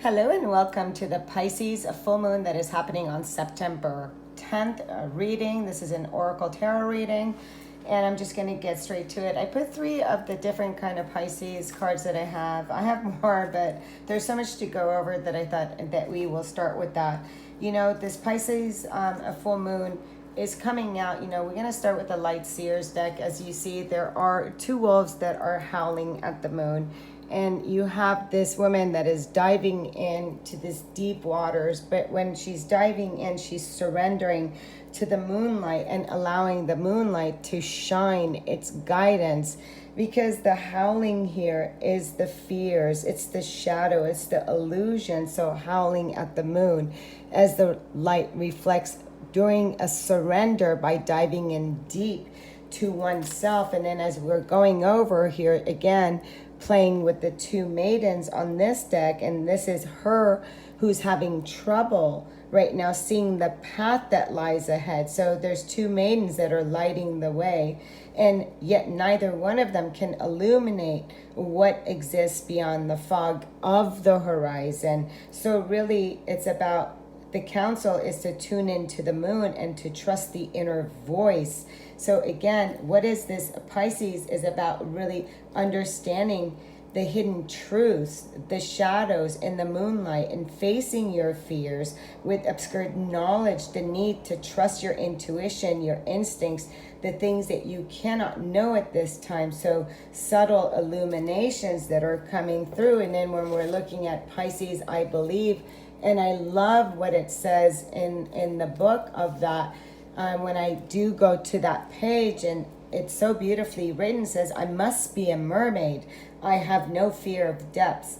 Hello and welcome to the Pisces Full Moon that is happening on September 10th reading. This is an Oracle Tarot reading, and I'm just going to get straight to it. I put 3 of the different kind of Pisces cards that I have. I have more, but there's so much to go over that I thought that we will start with that. You know, this Pisces Full Moon is coming out. You know, we're going to start with the Light Seers deck. As you see, there are 2 wolves that are howling at the moon. And you have this woman that is diving into this deep waters, but when she's diving in, she's surrendering to the moonlight and allowing the moonlight to shine its guidance, because the howling here is the fears, it's the shadow, it's the illusion. So howling at the moon as the light reflects during a surrender by diving in deep to oneself. And then as we're going over here again, playing with the 2 maidens on this deck, and this is her who's having trouble right now seeing the path that lies ahead. So there's 2 maidens that are lighting the way, and yet neither one of them can illuminate what exists beyond the fog of the horizon. So really it's about, the counsel is to tune into the moon and to trust the inner voice. So again, what is this? Pisces is about really understanding the hidden truths, the shadows in the moonlight, and facing your fears with obscure knowledge, the need to trust your intuition, your instincts, the things that you cannot know at this time. So subtle illuminations that are coming through. And then when we're looking at Pisces, I believe, and I love what it says in the book of that, when I do go to that page, and it's so beautifully written, says, I must be a mermaid. I have no fear of depths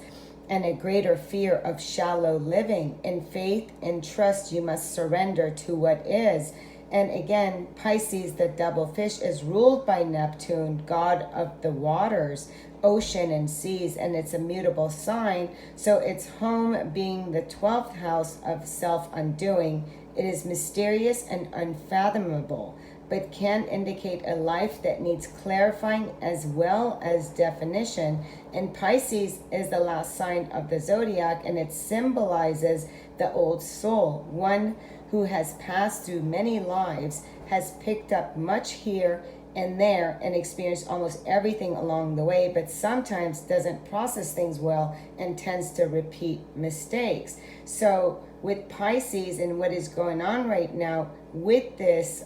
and a greater fear of shallow living. In faith and trust, you must surrender to what is. And again, Pisces, the double fish, is ruled by Neptune, god of the waters, ocean and seas, and it's a mutable sign. So its home being the 12th house of self-undoing. It is mysterious and unfathomable, but can indicate a life that needs clarifying as well as definition. And Pisces is the last sign of the zodiac, and it symbolizes the old soul, one who has passed through many lives, has picked up much here and there, and experienced almost everything along the way, but sometimes doesn't process things well and tends to repeat mistakes. So with Pisces and what is going on right now with this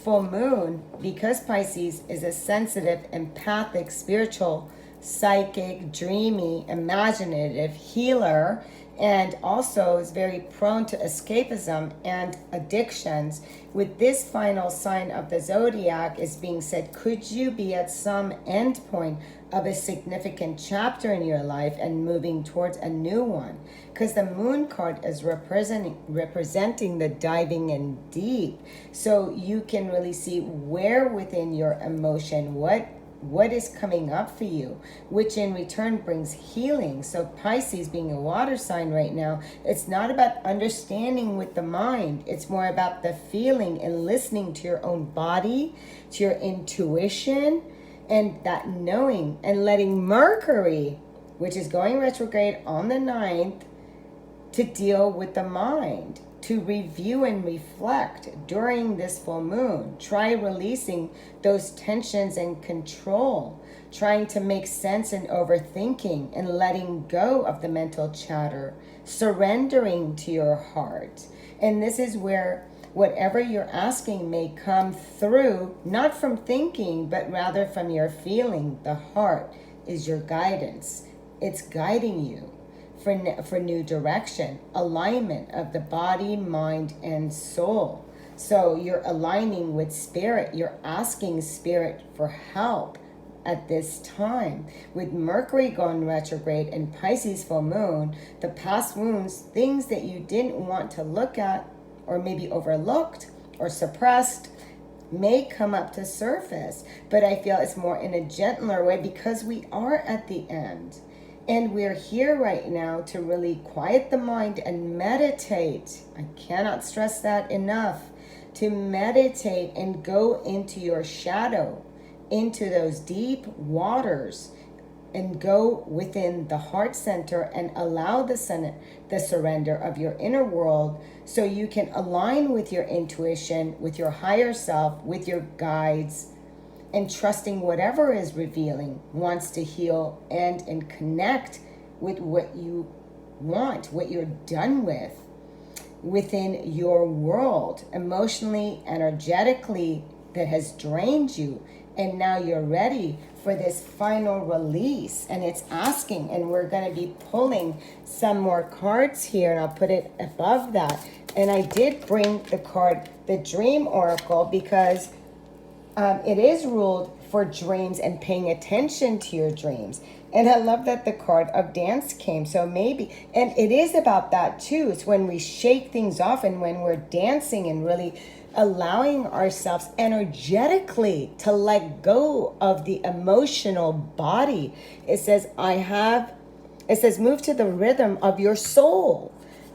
full moon, because Pisces is a sensitive, empathic, spiritual, psychic, dreamy, imaginative healer, and also is very prone to escapism and addictions. With this final sign of the zodiac is being said, could you be at some end point of a significant chapter in your life and moving towards a new one? Because the moon card is representing the diving in deep. So you can really see where within your emotion, what is coming up for you, which in return brings healing. So Pisces being a water sign right now, it's not about understanding with the mind. It's more about the feeling and listening to your own body, to your intuition, and that knowing, and letting Mercury, which is going retrograde on the 9th, to deal with the mind, to review and reflect during this full moon. Try releasing those tensions and control, trying to make sense and overthinking, and letting go of the mental chatter, surrendering to your heart. And this is where whatever you're asking may come through, not from thinking, but rather from your feeling. The heart is your guidance. It's guiding you for new direction, alignment of the body, mind, and soul. So you're aligning with spirit. You're asking spirit for help at this time. With Mercury going retrograde and Pisces full moon, the past wounds, things that you didn't want to look at or maybe overlooked or suppressed, may come up to surface. But I feel it's more in a gentler way, because we are at the end. And we're here right now to really quiet the mind and meditate. I cannot stress that enough. To meditate and go into your shadow, into those deep waters, and go within the heart center and allow the surrender of your inner world so you can align with your intuition, with your higher self, with your guides, and trusting whatever is revealing wants to heal and connect with what you want, what you're done with within your world, emotionally, energetically, that has drained you. And now you're ready for this final release. And it's asking, and we're going to be pulling some more cards here, and I'll put it above that. And I did bring the card, the Dream Oracle, because it is ruled for dreams and paying attention to your dreams. And I love that the card of dance came. So maybe, and it is about that too. It's when we shake things off and when we're dancing and really allowing ourselves energetically to let go of the emotional body. It says, move to the rhythm of your soul.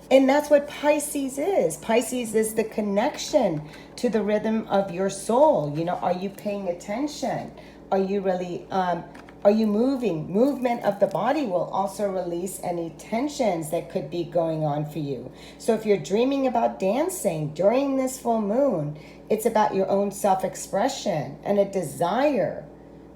And that's what Pisces is. Pisces is the connection to the rhythm of your soul. You know, are you paying attention? Are you really, are you moving? Movement of the body will also release any tensions that could be going on for you. So if you're dreaming about dancing during this full moon, it's about your own self-expression and a desire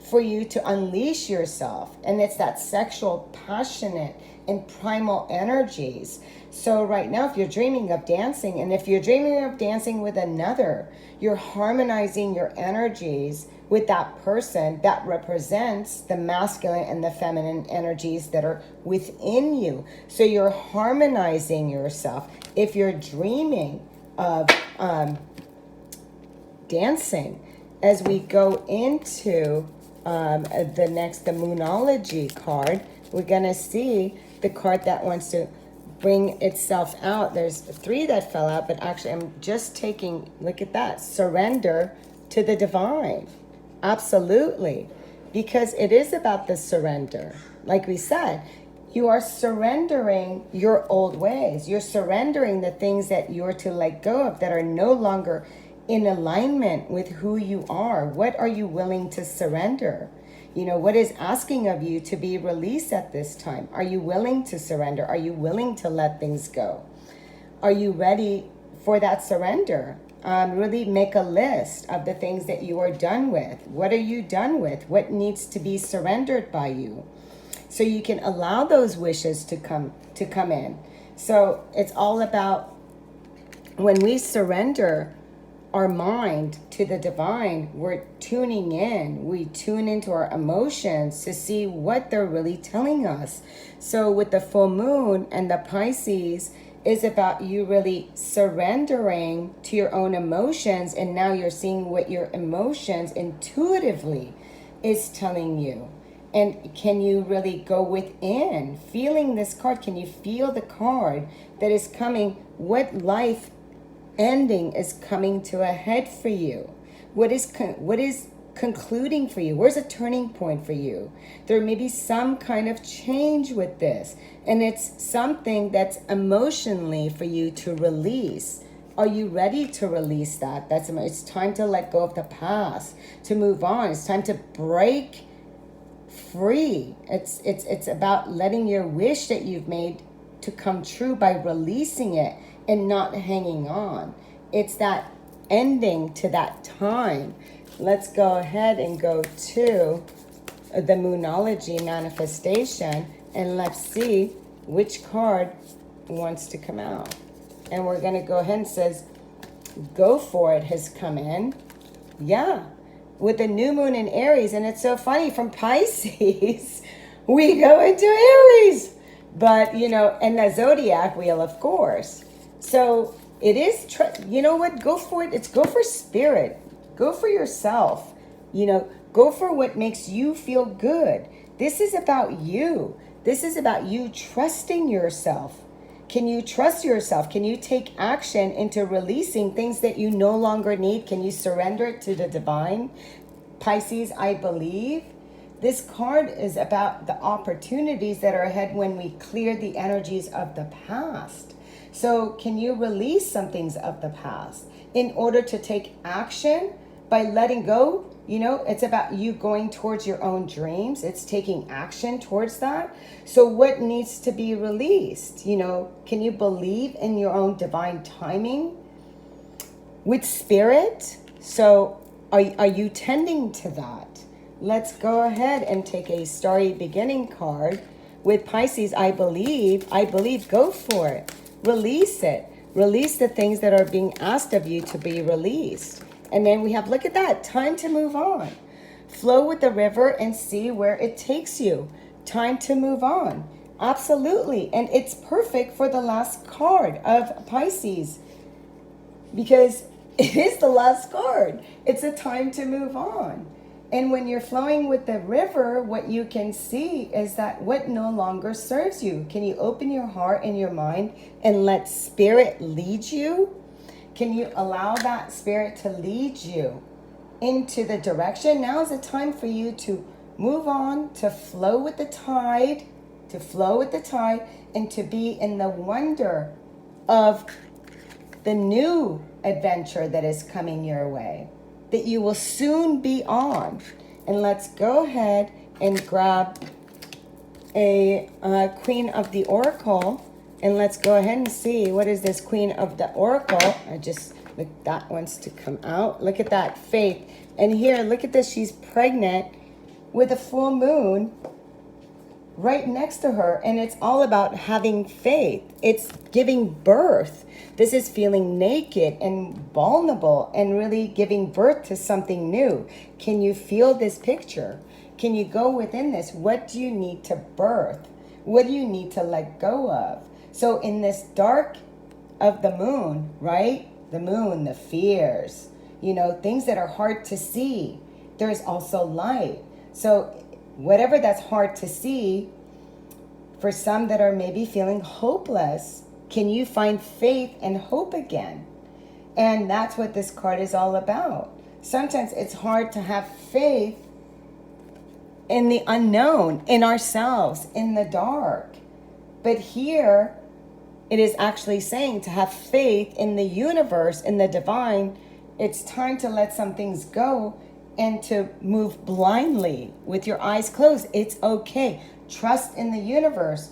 for you to unleash yourself. And it's that sexual, passionate, and primal energies. So right now, if you're dreaming of dancing, and if you're dreaming of dancing with another, you're harmonizing your energies with that person that represents the masculine and the feminine energies that are within you. So you're harmonizing yourself. If you're dreaming of dancing, as we go into the Moonology card, we're going to see the card that wants to bring itself out. There's 3 that fell out, but actually I'm just taking, look at that, surrender to the divine. Absolutely. Because it is about the surrender. Like we said, you are surrendering your old ways. You're surrendering the things that you're to let go of that are no longer in alignment with who you are. What are you willing to surrender? You know, what is asking of you to be released at this time? Are you willing to surrender? Are you willing to let things go? Are you ready for that surrender? Really make a list of the things that you are done with. What are you done with? What needs to be surrendered by you? So you can allow those wishes to come in. So it's all about when we surrender our mind to the divine, we're tuning in. We tune into our emotions to see what they're really telling us. So with the full moon and the Pisces is about you really surrendering to your own emotions, and now you're seeing what your emotions intuitively is telling you. And can you really go within, feeling this card? Can you feel the card that is coming? What life ending is coming to a head for you? What is concluding for you? Where's a turning point for you? There may be some kind of change with this, and it's something that's emotionally for you to release. Are you ready to release that? It's time to let go of the past, to move on. It's time to break free. It's about letting your wish that you've made to come true by releasing it and not hanging on. It's that ending to that time. Let's go ahead and go to the Moonology manifestation, and let's see which card wants to come out. And we're going to go ahead and says, go for it has come in. Yeah, with the new moon in Aries. And it's so funny, from Pisces, we go into Aries. But, you know, and the zodiac wheel, of course. So it is, you know what, go for it. It's go for spirit. Go for yourself. You know, go for what makes you feel good. This is about you. This is about you trusting yourself. Can you trust yourself? Can you take action into releasing things that you no longer need? Can you surrender it to the divine? Pisces, I believe. This card is about the opportunities that are ahead when we clear the energies of the past. So can you release some things of the past in order to take action by letting go You know, it's about you going towards your own dreams. It's taking action towards that. So what needs to be released? You know, can you believe in your own divine timing with spirit? So are you tending to that? Let's go ahead and take a starry beginning card. With Pisces, I believe, go for it. Release it. Release the things that are being asked of you to be released. And then we have, look at that, time to move on. Flow with the river and see where it takes you. Time to move on. Absolutely. And it's perfect for the last card of Pisces, because it is the last card. It's a time to move on. And when you're flowing with the river, what you can see is that what no longer serves you. Can you open your heart and your mind and let spirit lead you? Can you allow that spirit to lead you into the direction? Now is the time for you to move on, to flow with the tide, and to be in the wonder of the new adventure that is coming your way, that you will soon be on. And let's go ahead and grab a Queen of the Oracle. And let's go ahead and see, what is this Queen of the Oracle? Look, that wants to come out. Look at that, faith. And here, look at this, she's pregnant with a full moon right next to her. And it's all about having faith. It's giving birth. This is feeling naked and vulnerable and really giving birth to something new. Can you feel this picture? Can you go within this? What do you need to birth? What do you need to let go of? So in this dark of the moon, right? The moon, the fears, you know, things that are hard to see. There's also light. So whatever that's hard to see, for some that are maybe feeling hopeless, can you find faith and hope again? And that's what this card is all about. Sometimes it's hard to have faith in the unknown, in ourselves, in the dark. But here, it is actually saying to have faith in the universe, in the divine. It's time to let some things go and to move blindly with your eyes closed. It's okay. Trust in the universe.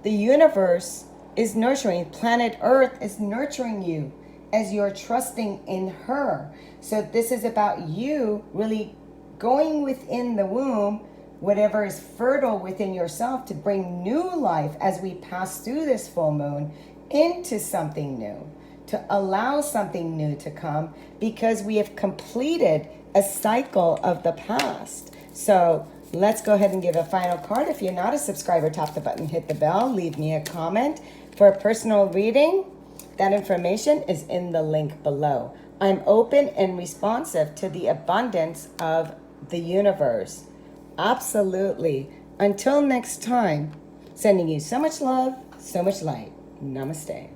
The universe is nurturing. Planet Earth is nurturing you as you're trusting in her. So this is about you really going within the womb, whatever is fertile within yourself, to bring new life as we pass through this full moon into something new, to allow something new to come, because we have completed a cycle of the past. So let's go ahead and give a final card. If you're not a subscriber, tap the button, hit the bell, leave me a comment. For a personal reading, that information is in the link below. I'm open and responsive to the abundance of the universe. Absolutely. Until next time, sending you so much love, so much light. Namaste.